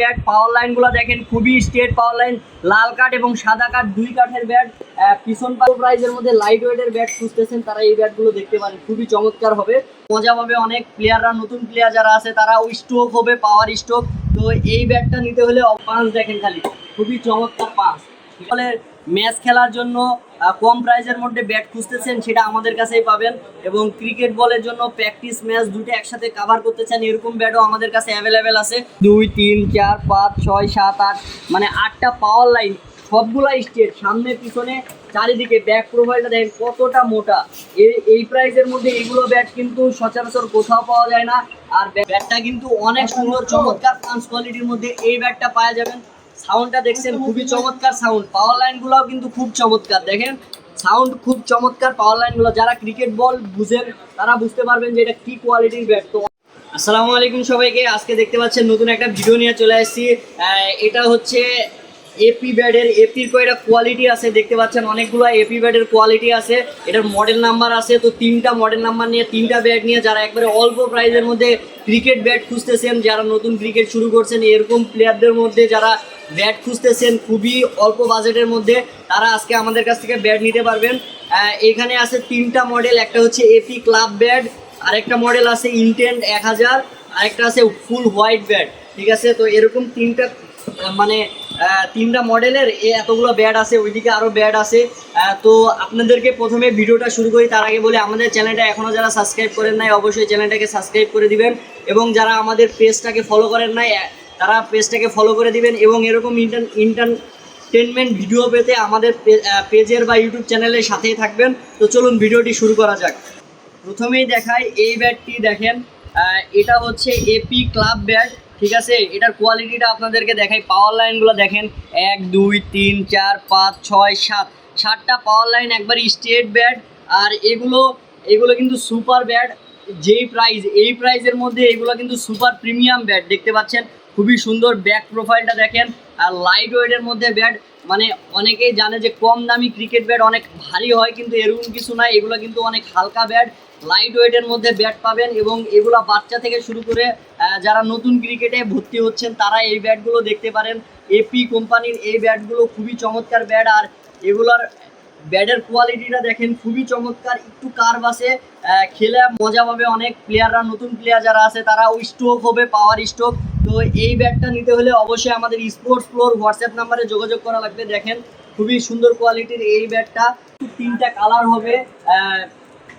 Bat পাওয়ার লাইনগুলো দেখেন খুবই স্ট্রেট পাওয়ার লাইন, লাল কাঠ এবং সাদা কাঠ দুই কাঠের ব্যাট। পিছন প্রাইজের মধ্যে লাইট ওয়েটের ব্যাট খুঁজতেছেন তারা এই ব্যাটগুলো দেখতে পারেন, খুবই চমৎকার হবে, মজা পাবে। অনেক প্লেয়াররা নতুন প্লেয়ার যারা আছে তারা ওই স্ট্রোক হবে, পাওয়ার স্ট্রোক। তো এই ব্যাটটা নিতে হলে পাঁচ দেখেন খালি, খুবই চমৎকার পাঁচ। ফলে ম্যাচ খেলার জন্য কম প্রাইজের মধ্যে ব্যাট খুঁজতেছেন সেটা আমাদের কাছেই পাবেন। এবং ক্রিকেট বলের জন্য প্র্যাকটিস ম্যাচ দুটো একসাথে কাভার করতে চান এরকম ব্যাটও আমাদের কাছে অ্যাভেলেবেল আছে। 2 3 4 5 6 7 8 মানে 8টা পাওয়ার লাইন, সবগুলা স্ট্রেট, সামনে পিছনে চারিদিকে। ব্যাক প্রোফাইলটা দেখেন কতটা মোটা। এই প্রাইজের মধ্যে এগুলো ব্যাট কিন্তু সচরাচর কোথাও পাওয়া যায় না। আর ব্যাটটা কিন্তু অনেক সুন্দর চমৎকার পাঁচ কোয়ালিটির মধ্যে এই ব্যাটটা পাওয়া যাবেন। সাউন্ডটা দেখছেন খুবই চমৎকার সাউন্ড, পাওয়ার লাইনগুলোও কিন্তু খুব চমৎকার। দেখেন সাউন্ড খুব চমৎকার পাওয়ার লাইনগুলো, যারা ক্রিকেট বল বুঝেন তারা বুঝতে পারবেন যে এটা কি কোয়ালিটির ব্যাট। তো আসসালামু আলাইকুম সবাইকে, আজকে দেখতে পাচ্ছেন নতুন একটা ভিডিও নিয়ে চলে আসছি। এটা হচ্ছে এপি ব্যাটের। এপির কয়টা কোয়ালিটি আছে দেখতে পাচ্ছেন, অনেকগুলো এপি ব্যাটের কোয়ালিটি আছে, এটার মডেল নাম্বার আছে। তো 3টা মডেল নাম্বার নিয়ে 3টা ব্যাট নিয়ে যারা একবারে অল্প প্রাইজের মধ্যে ক্রিকেট ব্যাট খুঁজতেছেন, যারা নতুন ক্রিকেট শুরু করছেন এরকম প্লেয়ারদের মধ্যে যারা ব্যাট খুঁজতেছেন খুবই অল্প বাজেটের মধ্যে, তারা আজকে আমাদের কাছ থেকে ব্যাট নিতে পারবেন। এখানে আছে 3টা মডেল, একটা হচ্ছে এপি ক্লাব ব্যাট, আরেকটা মডেল আছে ইন্টেন্ট 1000, আরেকটা আছে ফুল হোয়াইট ব্যাট। ঠিক আছে, তো এরকম 3টা মানে 3টা মডেলের এতগুলো ব্যাট আছে, ওইদিকে আরও ব্যাট আছে। তো আপনাদেরকে প্রথমে ভিডিওটা শুরু করি তার আগে বলে, আমাদের চ্যানেলটা এখনও যারা সাবস্ক্রাইব করেন নাই অবশ্যই চ্যানেলটাকে সাবস্ক্রাইব করে দিবেন, এবং যারা আমাদের পেজটাকে ফলো করেন নাই তারা পেজটাকে ফলো করে দিবেন। এবং এরকম এন্টারটেনমেন্ট ভিডিও পেতে আমাদের পেজের বা ইউটিউব চ্যানেলের সাথেই থাকবেন। তো চলুন ভিডিওটি শুরু করা যাক। প্রথমেই দেখাই এই ব্যাটটি, দেখেন এটা হচ্ছে এপি ক্লাব ব্যাট। ঠিক আছে, এটার কোয়ালিটিটা আপনাদেরকে দেখাই। পাওয়ার লাইনগুলো দেখেন 1 2 3 4 5 6 7, 7টা পাওয়ার লাইন, একবার স্ট্রেট ব্যাট। আর এগুলো কিন্তু সুপার ব্যাট। এই প্রাইজের মধ্যে এগুলো কিন্তু সুপার প্রিমিয়াম ব্যাট দেখতে পাচ্ছেন, খুবই সুন্দর। ব্যাক প্রোফাইলটা দেখেন, আর লাইট ওয়েটের মধ্যে ব্যাট। মানে অনেকেই জানে যে কম দামি ক্রিকেট ব্যাট অনেক ভারী হয়, কিন্তু এরকম কিছু নাই, এগুলো কিন্তু অনেক হালকা ব্যাট, লাইট ওয়েটের মধ্যে ব্যাট পাবেন। এবং এগুলো বাচ্চা থেকে শুরু করে যারা নতুন ক্রিকেটে ভর্তি হচ্ছেন তারা এই ব্যাটগুলো দেখতে পারেন। এপি কোম্পানির এই ব্যাটগুলো খুবই চমৎকার ব্যাট। আর এগুলার ব্যাটের কোয়ালিটিটা দেখেন খুবই চমৎকার, একটু কার্ভ আছে, খেলে মজা পাবে অনেক প্লেয়াররা। নতুন প্লেয়ার যারা আছে তারা ওই স্ট্রোক হবে, পাওয়ার স্ট্রোক। তো এই ব্যাটটা নিতে হলে অবশ্যই আমাদের স্পোর্টস ফ্লোর হোয়াটসঅ্যাপ নাম্বারে যোগাযোগ করা লাগবে। দেখেন খুবই সুন্দর কোয়ালিটির এই ব্যাটটা, 3টা কালার হবে।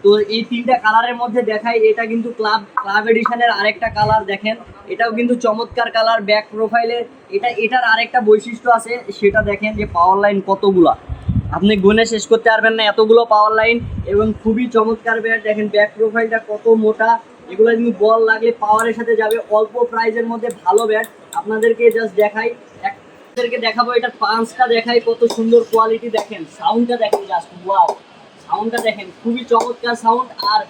তো এই 3টা কালারের মধ্যে দেখাই, এটা কিন্তু ক্লাব এডিশনের আরেকটা কালার দেখেন, এটাও কিন্তু চমৎকার কালার। ব্যাক প্রোফাইলের এটার আরেকটা বৈশিষ্ট্য আছে, সেটা দেখেন যে পাওয়ার লাইন কতগুলা, আপনি গুনে শেষ করতে পারবেন না এতগুলো পাওয়ার লাইন। এবং খুবই চমৎকার ব্যাট, দেখেন ব্যাক প্রোফাইলটা কত মোটা। এগুলো কিন্তু বল লাগলে পাওয়ারের সাথে যাবে, অল্প প্রাইজের মধ্যে ভালো ব্যাট। আপনাদেরকে জাস্ট দেখাই, আপনাদেরকে দেখাবো এটার পাঁচটা দেখাই, কত সুন্দর কোয়ালিটি। দেখেন সাউন্ডটা দেখেন, জাস্ট ওয়াও, সাউন্ডটা দেখেন খুবই চমৎকার সাউন্ড। আর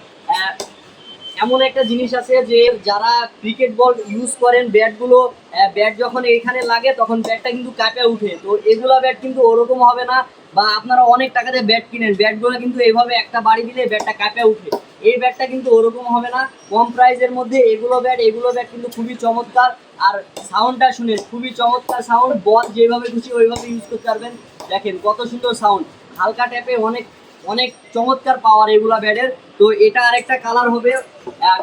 এমন একটা জিনিস আছে যে যারা ক্রিকেট বল ইউজ করেন ব্যাটগুলো, ব্যাট যখন এইখানে লাগে তখন ব্যাটটা কিন্তু কাঁপে উঠে। তো এগুলো ব্যাট কিন্তু ওরকম হবে না, বা আপনারা অনেক টাকা দিয়ে ব্যাট কিনেন, ব্যাটগুলো কিন্তু এইভাবে একটা বাড়ি দিলে ব্যাটটা কাঁপে উঠে, এই ব্যাটটা কিন্তু ওরকম হবে না। কম প্রাইসের মধ্যে এগুলো ব্যাট কিন্তু খুবই চমৎকার। আর সাউন্ডটা শুনে খুবই চমৎকার সাউন্ড, বল যেভাবে খুশি ওইভাবে ইউজ করতে পারবেন। দেখেন কত সুন্দর সাউন্ড, হালকা ট্যাপে অনেক অনেক চমৎকার পাওয়ার এগুলা ব্যাটের। তো এটা আরেকটা কালার হবে,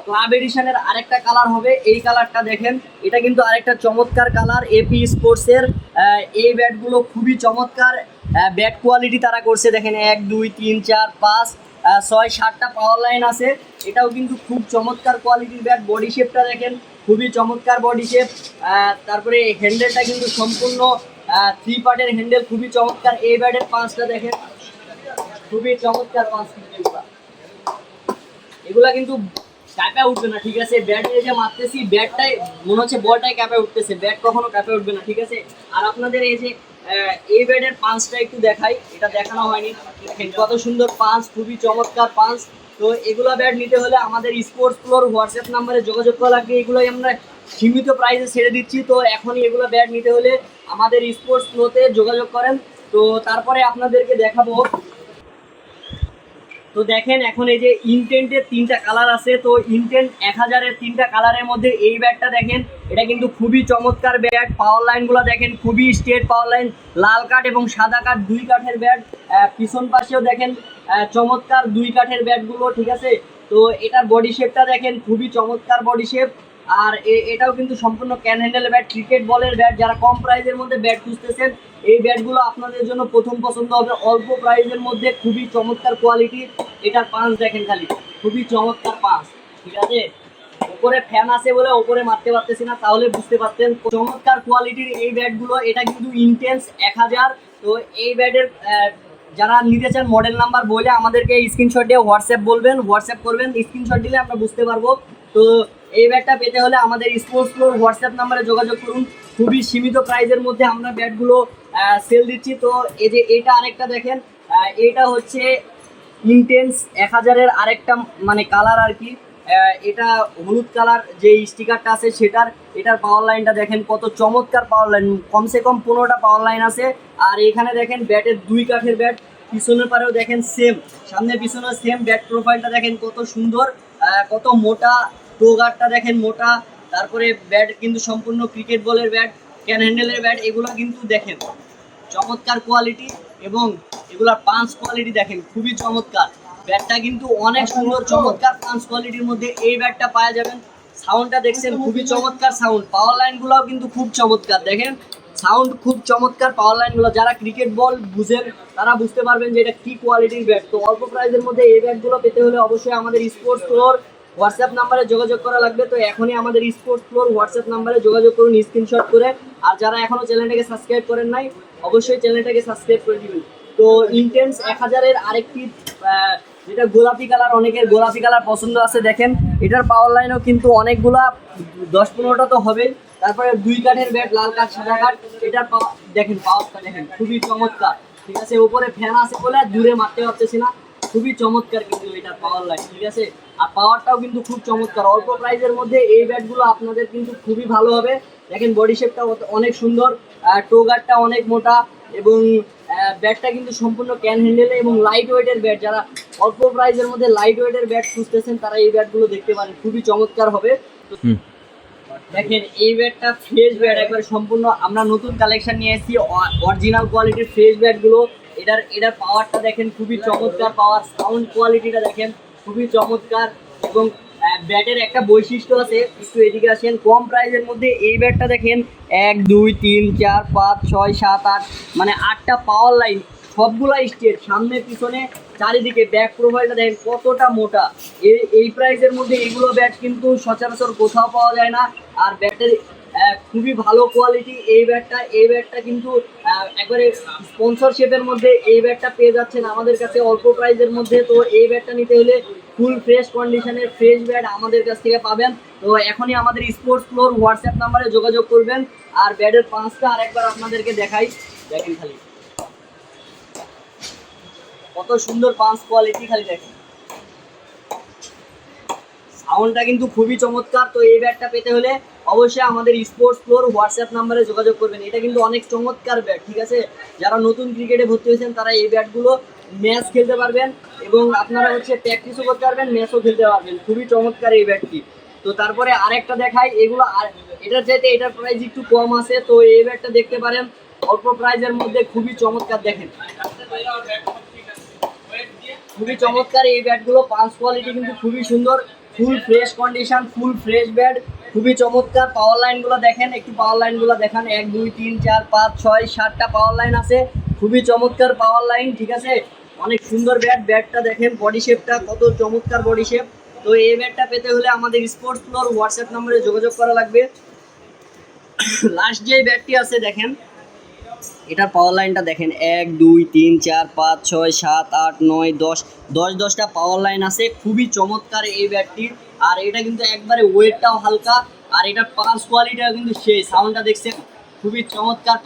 ক্লাব এডিশনের আরেকটা কালার হবে, এই কালারটা দেখেন, এটা কিন্তু আরেকটা চমৎকার কালার এপি স্পোর্টসের। এই ব্যাটগুলো খুবই চমৎকার ব্যাট কোয়ালিটি তারা করছে। দেখেন 1 2 3 4 5 6 7টা পাওয়ার লাইন আছে, এটাও কিন্তু খুব চমৎকার কোয়ালিটির ব্যাট। বডি শেপটা দেখেন খুবই চমৎকার বডি শেপ। তারপরে হ্যান্ডেলটা কিন্তু সম্পূর্ণ 3 পার্টের হ্যান্ডেল, খুবই চমৎকার। এই ব্যাটের পাঁচটা দেখেন খুবই চমৎকার পাঁচ, এগুলা কিন্তু কাঁপে উঠবে না। ঠিক আছে, ব্যাট নিয়ে যে মারতেছি ব্যাটটাই মনে হচ্ছে বলটাই কাঁপে উঠতেছে, ব্যাট কখনো কাঁপে উঠবে না। ঠিক আছে, আর আপনাদের এই যে এই ব্যাটের পাঁচটা একটু দেখাই, এটা দেখানো হয়নি, দেখেন কত সুন্দর পাঁচ, খুবই চমৎকার পাঁচ। তো এগুলা ব্যাট নিতে হলে আমাদের স্পোর্টস ফ্লোর হোয়াটসঅ্যাপ নাম্বারে যোগাযোগ করা লাগবে। এগুলোই আমরা সীমিত প্রাইসে ছেড়ে দিচ্ছি। তো এখনই এগুলো ব্যাট নিতে হলে আমাদের স্পোর্টস ফ্লোতে যোগাযোগ করেন। তো তারপরে আপনাদেরকে দেখাবো। তো তো দেখেন এখন এই যে ইনটেন্টের 3টা কালার আছে, তো ইনটেন্ট 1000-এর 3টা কালারের মধ্যে এই ব্যাটটা দেখেন, এটা কিন্তু খুবই চমৎকার ব্যাট। পাওয়ার লাইনগুলো দেখেন খুবই স্ট্রেট পাওয়ার লাইন, লাল কাঠ এবং সাদা কাঠ 2 কাঠের ব্যাট। পিছন পাশেও দেখেন চমৎকার 2 কাঠের ব্যাটগুলো, ঠিক আছে। তো এটার বডি শেপটা দেখেন খুবই চমৎকার বডি শেপ। আর এটাও কিন্তু সম্পূর্ণ ক্যান হ্যান্ডেল ব্যাট, ক্রিকেট বলের ব্যাট। যারা কম প্রাইসের মধ্যে ব্যাট খুঁজতেছেন এই ব্যাটগুলো আপনাদের জন্য প্রথম পছন্দ হবে। অল্প প্রাইসের মধ্যে খুবই চমৎকার কোয়ালিটি। এটার পাঁচ দেখেন খালি, খুবই চমৎকার পাঁচ, ঠিক আছে। উপরে ফ্যান আছে বলে উপরে মারতে পারতেছি না, তাহলে বুঝতে পারতেন চমৎকার কোয়ালিটির এই ব্যাটগুলো। এটা কিন্তু ইন্টেন্স 1000। তো এই ব্যাটের যারা নিতে চান মডেল নাম্বার বলে আমাদেরকে স্ক্রিনশট দিয়ে হোয়াটসঅ্যাপ করবেন। স্ক্রিনশট দিলে আমরা বুঝতে পারবো। তো এই ব্যাটটা পেতে হলে আমাদের স্পোর্টস ফ্লোর হোয়াটসঅ্যাপ নাম্বারে যোগাযোগ করুন। খুবই সীমিত প্রাইসের মধ্যে আমরা ব্যাটগুলো সেল দিচ্ছি। তো এই যে এটা আরেকটা দেখেন, এটা হচ্ছে ইন্টেন্স 1000-এর আরেকটা মানে কালার আর কি। এটা হলুদ কালার যে স্টিকারটা আছে সেটার। এটার পাওয়ার লাইনটা দেখেন কত চমৎকার পাওয়ার লাইন, কমসে কম 15টা পাওয়ার লাইন আছে। আর এখানে দেখেন ব্যাটের 2 কাঠের ব্যাট, পিছনের পারেও দেখেন সেম, সামনে পিছনে সেম। ব্যাট প্রোফাইলটা দেখেন কত সুন্দর, কত মোটা, টোগারটা দেখেন মোটা। তারপরে ব্যাট কিন্তু সম্পূর্ণ ক্রিকেট বলের ব্যাট, ক্যান হ্যান্ডেলের ব্যাট। এগুলো কিন্তু দেখেন চমৎকার কোয়ালিটি, এবং এগুলার পাঞ্চ কোয়ালিটি দেখেন খুবই চমৎকার। ব্যাটটা কিন্তু অনেক সুন্দর, চমৎকার পাঞ্চ কোয়ালিটির মধ্যে এই ব্যাটটা পাওয়া যাবেন। সাউন্ডটা দেখছেন খুবই চমৎকার সাউন্ড। পাওয়ার লাইনগুলোও কিন্তু খুব চমৎকার, দেখেন সাউন্ড খুব চমৎকার পাওয়ার লাইনগুলো। যারা ক্রিকেট বল বুঝেন তারা বুঝতে পারবেন যে এটা কি কোয়ালিটির ব্যাট। তো অল্প প্রাইসের মধ্যে এই ব্যাটগুলো পেতে হলে অবশ্যই আমাদের স্পোর্টস ফ্লোর হোয়াটসঅ্যাপ নাম্বারে যোগাযোগ করা লাগবে। তো এখনই আমাদের স্পোর্টস ফ্লোর হোয়াটসঅ্যাপ নাম্বারে যোগাযোগ করুন স্ক্রিনশট করে। আর যারা এখনও চ্যানেলটাকে সাবস্ক্রাইব করেন নাই অবশ্যই চ্যানেলটাকে সাবস্ক্রাইব করে দিবেন। তো ইন্টেন্স 1000-এর আরেকটি যেটা গোলাপি কালার, অনেকের গোলাপি কালার পছন্দ আছে। দেখেন এটার পাওয়ার লাইনও কিন্তু অনেকগুলা, 10-15টা তো হবে। তারপরে 2 কাঠের ব্যাট, লাল কাঠ সাদা কাঠ। এটার দেখেন পাওয়ারটা দেখেন খুবই চমৎকার, ঠিক আছে। উপরে ফ্যান আছে বলে দূরে মারতে পারতেছি না, খুবই চমৎকার কিন্তু এটার পাওয়ার লাইন, ঠিক আছে। আর পাওয়ারটাও কিন্তু খুব চমৎকার। অল্প প্রাইসের মধ্যে এই ব্যাটগুলো আপনাদের কিন্তু খুবই ভালো হবে। দেখেন বডি শেপটা অনেক সুন্দর, টোগারটা অনেক মোটা, এবং ব্যাটটা কিন্তু সম্পূর্ণ ক্যান হ্যান্ডেলে এবং লাইট ওয়েটের ব্যাট। যারা অল্প প্রাইসের মধ্যে লাইট ওয়েটের ব্যাট খুঁজতেছেন তারা এই ব্যাটগুলো দেখতে পারেন, খুবই চমৎকার হবে। দেখেন এই ব্যাটটা ফ্রেশ ব্যাট, একবার সম্পূর্ণ আমরা নতুন কালেকশন নিয়ে এসেছি, অরিজিনাল কোয়ালিটির ফ্রেশ ব্যাটগুলো। এটার পাওয়ারটা দেখেন খুবই চমৎকার পাওয়ার, সাউন্ড কোয়ালিটিটা দেখেন খুবই চমৎকার। এবং ব্যাটের একটা বৈশিষ্ট্য আছে, একটু এদিকে আসেন। কম প্রাইসের মধ্যে এই ব্যাটটা দেখেন 1 2 3 4 5 6 7 8 মানে 8টা পাওয়ার লাইন, সবগুলা স্ট্রেট, সামনে পিছনে চারিদিকে। ব্যাক প্রোফাইলটা দেখেন কতটা মোটা। এই প্রাইসের মধ্যে এগুলো ব্যাট কিন্তু সচরাচর কোথাও পাওয়া যায় না। আর ব্যাটের খুবই ভালো কোয়ালিটি এই ব্যাটটা কিন্তু একবারে স্পন্সরশিপের মধ্যে এই ব্যাটটা পেয়ে যাচ্ছেন আমাদের কাছে অল্প প্রাইসের মধ্যে। তো এই ব্যাটটা নিতে হলে ফুল ফ্রেশ কন্ডিশনের ফ্রেশ ব্যাট আমাদের কাছ থেকে পাবেন। তো এখনই আমাদের স্পোর্টস ফ্লোর হোয়াটসঅ্যাপ নাম্বারে যোগাযোগ করবেন। আর ব্যাটের পাঁচটা আরেকবার আপনাদেরকে দেখাই, দেখেন খালি কত সুন্দর পাঁচ কোয়ালিটি, খালি দেখেন সাউন্ডটা কিন্তু খুবই চমৎকার। তো এই ব্যাটটা পেতে হলে অবশ্যই আমাদের স্পোর্টস ফ্লোর হোয়াটসঅ্যাপ নাম্বারে যোগাযোগ করবেন। এটা কিন্তু অনেক চমৎকার ব্যাট, ঠিক আছে। যারা নতুন ক্রিকেটে ভর্তি হয়েছেন তারা এই ব্যাটগুলো ম্যাচ খেলতে পারবেন, এবং আপনারা হচ্ছে প্র্যাকটিসও করতে পারবেন, ম্যাচও খেলতে পারবেন। খুবই চমৎকার এই ব্যাটটি। তো তারপরে আরেকটা দেখাই, এগুলো আর এটার চাইতে এটার প্রাইস একটু কম আছে। তো এই ব্যাটটা দেখতে পারেন অল্প প্রাইসের মধ্যে, খুবই চমৎকার। দেখেন খুবই চমৎকার এই ব্যাটগুলো, পাঁচ কোয়ালিটি কিন্তু খুবই সুন্দর, full fresh condition, full fresh bat, খুবই চমৎকার। পাওয়ার লাইনগুলো দেখেন, একটু পাওয়ার লাইনগুলো দেখান। 1 2 3 4 5 6 7টা পাওয়ার লাইন আছে, খুবই চমৎকার পাওয়ার লাইন, ঠিক আছে। অনেক সুন্দর ব্যাটটা দেখেন বডি শেপটা কত চমৎকার বডি শেপ। তো এই ব্যাটটা পেতে হলে আমাদের স্পোর্টস ফ্লোর হোয়াটসঅ্যাপ নম্বরে যোগাযোগ করা লাগবে। লাস্ট যে ব্যাটটি আছে দেখেন, এটার পাওয়ার লাইনটা দেখেন 1 2 3 4 5 6 7 8 9 10টা পাওয়ার লাইন আছে, খুবই চমৎকার এই ব্যাটটি। আর এটা কিন্তু একবারে ওয়েটটাও হালকা, আর এটার পাঞ্চ কোয়ালিটিটা কিন্তু সেই সাউন্ডটা দেখছেন খুবই চমৎকার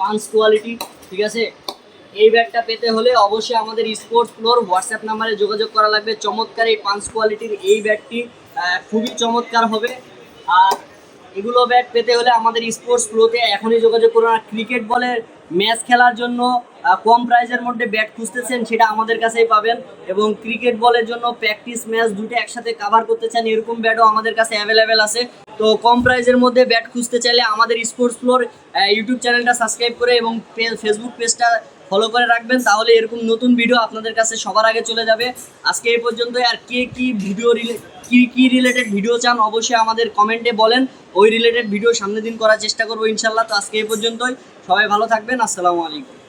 পাঞ্চ কোয়ালিটি, ঠিক আছে। এই ব্যাটটা পেতে হলে অবশ্যই আমাদের স্পোর্টস ফ্লোর হোয়াটসঅ্যাপ নাম্বারে যোগাযোগ করা লাগবে। চমৎকার এই পাঞ্চ কোয়ালিটির এই ব্যাটটি খুবই চমৎকার হবে। আর এগুলো ব্যাট পেতে হলে আমাদের স্পোর্টস ফ্লোতে এখনই যোগাযোগ করুন। আর ক্রিকেট বলের ম্যাচ খেলার জন্য কম প্রাইজের মধ্যে ব্যাট খুঁজতেছেন সেটা আমাদের কাছেই পাবেন। এবং ক্রিকেট বলের জন্য প্র্যাকটিস ম্যাচ দুটো একসাথে কাভার করতে চান এরকম ব্যাটও আমাদের কাছে অ্যাভেলেবেল আছে। তো কম প্রাইজের মধ্যে ব্যাট খুঁজতে চাইলে আমাদের স্পোর্টস ফ্লোর ইউটিউব চ্যানেলটা সাবস্ক্রাইব করে এবং ফেসবুক পেজটা ফলো করে রাখবেন, তাহলে এরকম নতুন ভিডিও আপনাদের কাছে সবার আগে চলে যাবে। আজকে এই পর্যন্তই। আর কে কি ভিডিও কি রিলেটেড ভিডিও চান অবশ্যই আমাদের কমেন্টে বলেন, ওই রিলেটেড ভিডিও সামনের দিন করার চেষ্টা করবো ইনশাল্লাহ। তো আজকে এই পর্যন্তই, সবাই ভালো থাকবেন, আসসালামু আলাইকুম।